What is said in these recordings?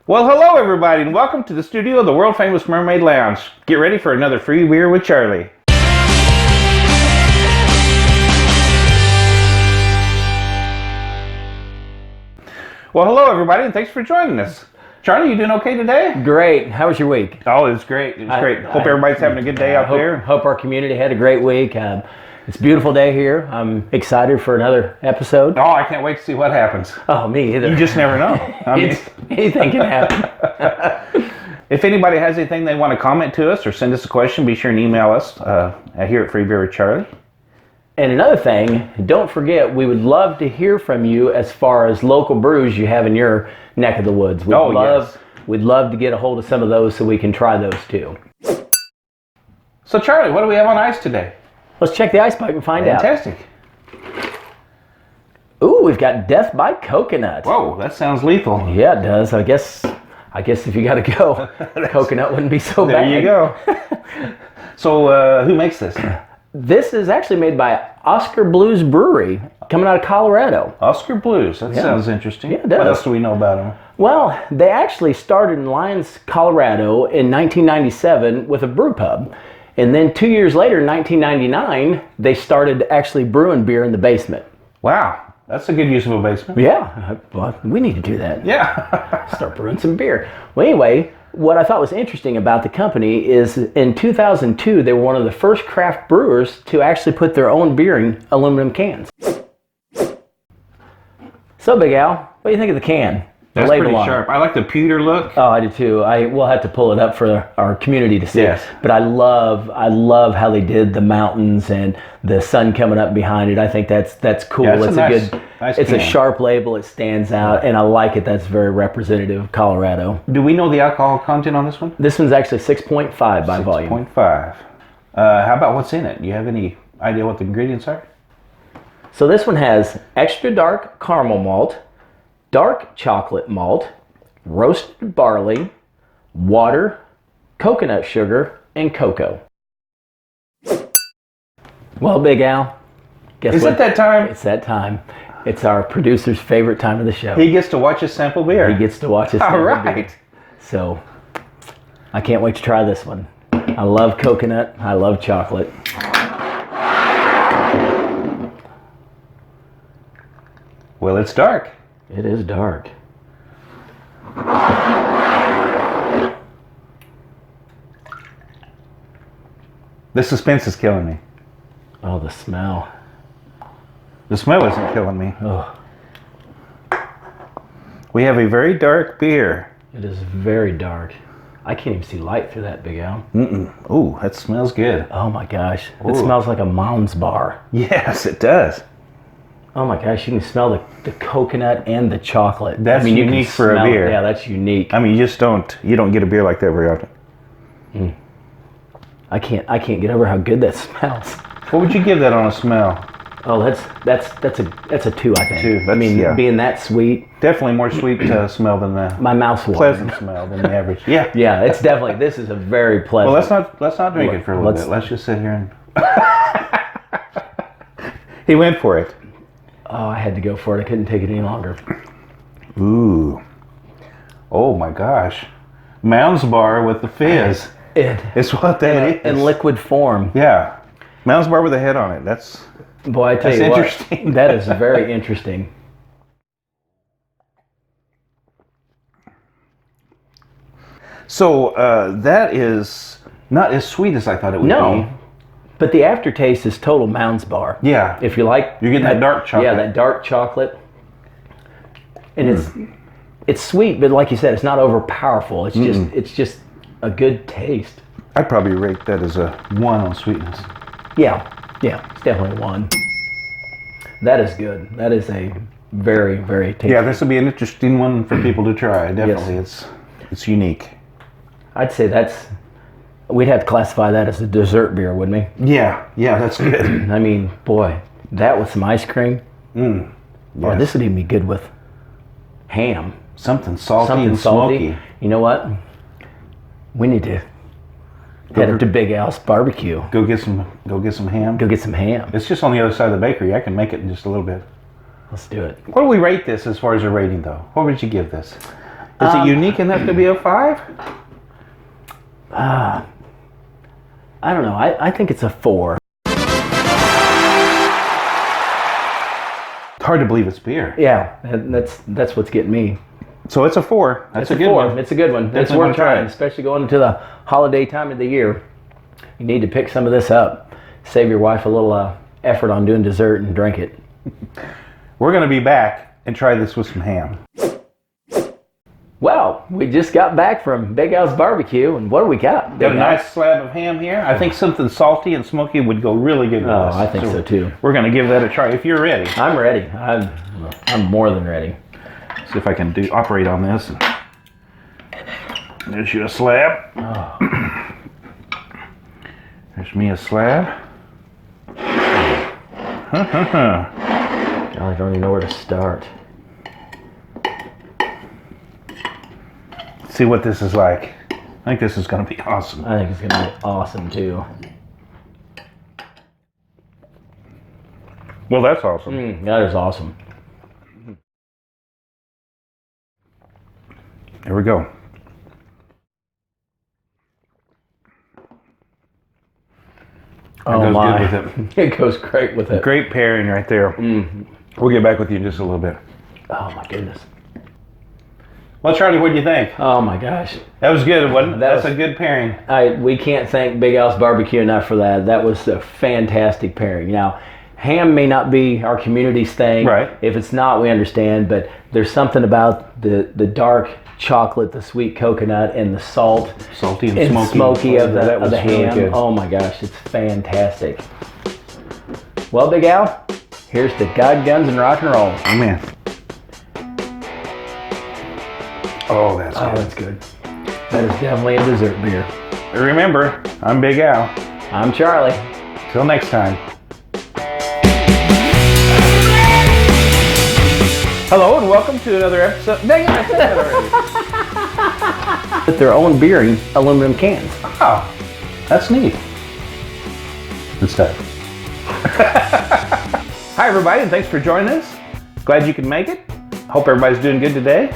Well, hello everybody, and welcome to the studio of the world famous Mermaid Lounge. Get ready for another free beer with Charlie. Well, hello everybody, and thanks for joining us. Charlie, you doing okay today? Great. How was your week? Oh, it was great. It was great. Hope everybody's having a good day out there. Hope our community had a great week. It's a beautiful day here. I'm excited for another episode. Oh, I can't wait to see what happens. Oh, me either. You just never know. Anything can happen. If anybody has anything they want to comment to us or send us a question, be sure and email us here at Free Beer with Charlie. And another thing, don't forget, we would love to hear from you as far as local brews you have in your neck of the woods. We'd love to get a hold of some of those so we can try those too. So Charlie, what do we have on ice today? Let's check the ice pipe and find out. Fantastic. Ooh, we've got Death by Coconut. Whoa, that sounds lethal. Yeah, it does. I guess if you got to go, coconut wouldn't be so bad. There you go. So who makes this? This is actually made by Oscar Blues Brewery, coming out of Colorado. Oscar Blues. That sounds interesting. Yeah, it does. What else do we know about them? Well, they actually started in Lyons, Colorado in 1997 with a brew pub. And then 2 years later, in 1999, they started actually brewing beer in the basement. Wow, that's a good use of a basement. Yeah, well, we need to do that. Yeah. Start brewing some beer. Well, anyway, what I thought was interesting about the company is in 2002, they were one of the first craft brewers to actually put their own beer in aluminum cans. So, Big Al, what do you think of the can? That's pretty sharp. I like the pewter look. Oh, I do too. We'll have to pull it up for our community to see. Yes. But I love how they did the mountains and the sun coming up behind it. I think that's cool. Yeah, it's it's a sharp label. It stands out, and I like it. That's very representative of Colorado. Do we know the alcohol content on this one? This one's actually 6.5 by volume. 6.5. How about what's in it? Do you have any idea what the ingredients are? So this one has extra dark caramel malt, dark chocolate malt, roasted barley, water, coconut sugar, and cocoa. Well, Big Al, guess what? Is it that time? It's that time. It's our producer's favorite time of the show. He gets to watch us sample beer. He gets to watch us sample beer. So, I can't wait to try this one. I love coconut. I love chocolate. Well, it's dark. It is dark. The suspense is killing me. Oh, the smell. The smell isn't killing me. Oh, We have a very dark beer. it is very dark. I can't even see light through that, Big Al. Ooh, that smells good. Oh my gosh. Ooh. It smells like a Mounds bar. Yes, it does. Oh my gosh, you can smell the coconut and the chocolate. That's you can unique for a smell it. beer. Yeah, that's unique. I mean, you don't get a beer like that very often. I can't get over how good that smells. What would you give that on a smell? Oh, that's a 2, I think. 2, I mean, yeah. being that sweet, Definitely more sweet smell than the my mouth's watering. pleasant smell than the average. Yeah. Yeah, it's definitely. This is a very pleasant. Well, let's not drink it for a little bit. Let's just sit here and. He went for it. Oh, I had to go for it. I couldn't take it any longer. Ooh. Oh my gosh. Mounds Bar with the fizz. It's what that is. In liquid form. Yeah. Mounds Bar with a head on it. That's. Boy, I tell That's you what, interesting. that is very interesting. So that is not as sweet as I thought it would be. No, but the aftertaste is total Mounds Bar. Yeah. If you like, You're getting that dark chocolate. Yeah, that dark chocolate, and it's sweet, but like you said, it's not overpowerful. It's just a good taste. I'd probably rate that as a 1 on sweetness. Yeah, it's definitely 1. That is good. That is a very, very tasty. Yeah, this will be an interesting one for people to try. Definitely, it's unique. I'd say we'd have to classify that as a dessert beer, wouldn't we? Yeah, that's good. I mean, boy, that with some ice cream. Yes. Or this would even be good with ham. Something salty and smoky. You know what? We need to head up to Big Al's barbecue. Go get some ham. Go get some ham. It's just on the other side of the bakery. I can make it in just a little bit. Let's do it. What do we rate this as far as a rating, though? What would you give this? Is it unique enough to be a 5? I don't know. I think it's a 4. It's hard to believe it's beer. Yeah, that's what's getting me. So it's a 4. That's It's a good 4. one. It's a good one. It's Definitely worth wanna try trying, it. especially going into the holiday time of the year. You need to pick some of this up. Save your wife a little effort on doing dessert and drink it. We're going to be back and try this with some ham. Well, we just got back from Big Al's Barbecue, and what do we got? Got a Big Al? nice slab of ham here. I think something salty and smoky would go really good with Oh, this. I think so too. We're going to give that a try if you're ready. I'm ready. I'm more than ready. See if I can operate on this. There's you a slab. Oh. There's me a slab. I don't even know where to start. See what this is like. I think this is going to be awesome. I think it's going to be awesome too. Well, that's awesome. That is awesome. Here we go. Oh goes my. good with It goes great with it. Great pairing right there. We'll get back with you in just a little bit. Oh my goodness. Well, Charlie, what do you think? Oh my gosh. That was good, wasn't it? That That's was- a good pairing. We can't thank Big Al's Barbecue enough for that. That was a fantastic pairing. Now, ham may not be our community's thing. Right. If it's not, we understand. But there's something about the dark chocolate, the sweet coconut, and the salt Salty and and smoky. smoky of That the was really ham. good. Oh my gosh, it's fantastic. Well, Big Al, here's to God, guns, and rock and roll. Oh, man. Oh, that's Oh, good. that's good. That is definitely a dessert beer. Remember, I'm Big Al. I'm Charlie. Till next time. Hello and welcome to another episode. Dang it, I said that already. With their own beer in aluminum cans. Oh, that's neat. Good stuff. Hi, everybody, and thanks for joining us. Glad you could make it. Hope everybody's doing good today.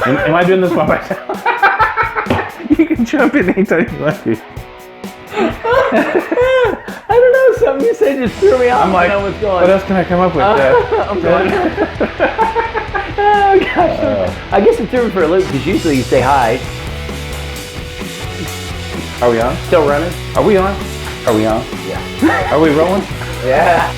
Am I doing this by myself? You can jump in anytime you want to. I don't know, something you said just threw me off. I'm like, I don't know what's going what else can I come up with? I'm going. Oh gosh. I guess it threw me for a loop because usually you say hi. Are we on? Still running? Are we on? Are we on? Yeah. Are we rolling? Yeah.